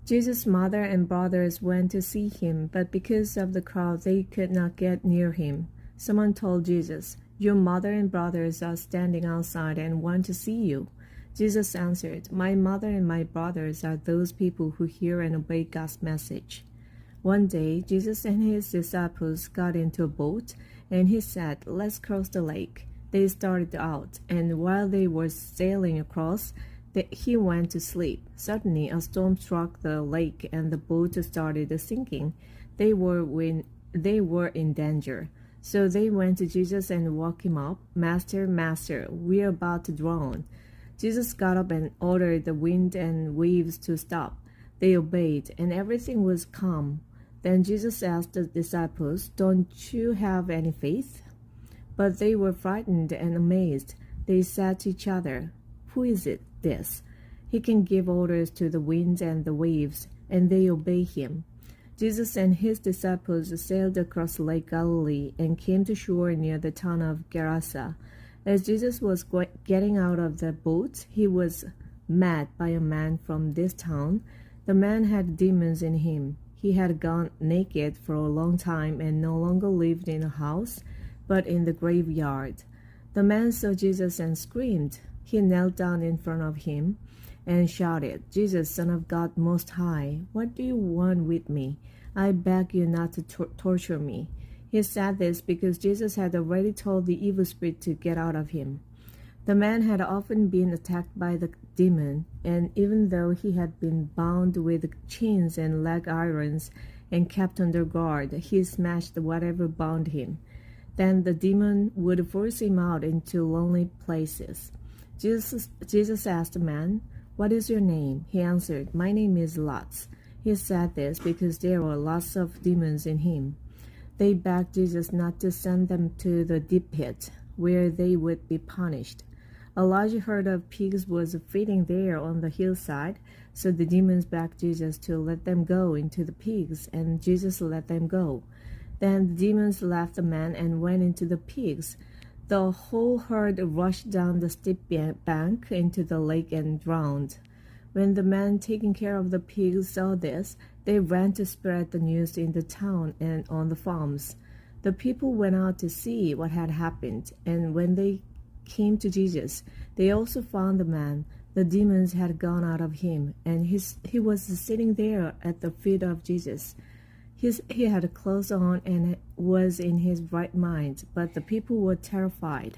Jesus' mother and brothers went to see him, but because of the crowd, they could not get near him. Someone told Jesus, "Your mother and brothers are standing outside and want to see you." Jesus answered, "My mother and my brothers are those people who hear and obey God's message." One day, Jesus and his disciples got into a boat, and he said, "Let's cross the lake." They started out, and while they were sailing across, he went to sleep. Suddenly, a storm struck the lake, and the boat started sinking. They were in danger. So they went to Jesus and woke him up. "Master, Master, we're about to drown." Jesus got up and ordered the wind and waves to stop. They obeyed, and everything was calm. Then Jesus asked the disciples, "Don't you have any faith?" But they were frightened and amazed. They said to each other, "Who is this? He can give orders to the wind and the waves, and they obey him." Jesus and his disciples sailed across Lake Galilee and came to shore near the town of Gerasa. As Jesus was getting out of the boat, he was met by a man from this town. The man had demons in him. He had gone naked for a long time and no longer lived in a house, but in the graveyard. The man saw Jesus and screamed. He knelt down in front of him and shouted, "Jesus, Son of God Most High, what do you want with me? I beg you not to torture me." He said this because Jesus had already told the evil spirit to get out of him. The man had often been attacked by the demon, and even though he had been bound with chains and leg irons and kept under guard, he smashed whatever bound him. Then the demon would force him out into lonely places. Jesus asked the man, "What is your name?" He answered, "My name is Lots." He said this because there were lots of demons in him. They begged Jesus not to send them to the deep pit, where they would be punished. A large herd of pigs was feeding there on the hillside, so the demons begged Jesus to let them go into the pigs, and Jesus let them go. Then the demons left the man and went into the pigs. The whole herd rushed down the steep bank into the lake and drowned. When the man taking care of the pigs saw this, they ran to spread the news in the town and on the farms. The people went out to see what had happened, and when they came to Jesus, they also found the man. The demons had gone out of him, and he was sitting there at the feet of Jesus. He had clothes on and was in his right mind, but the people were terrified.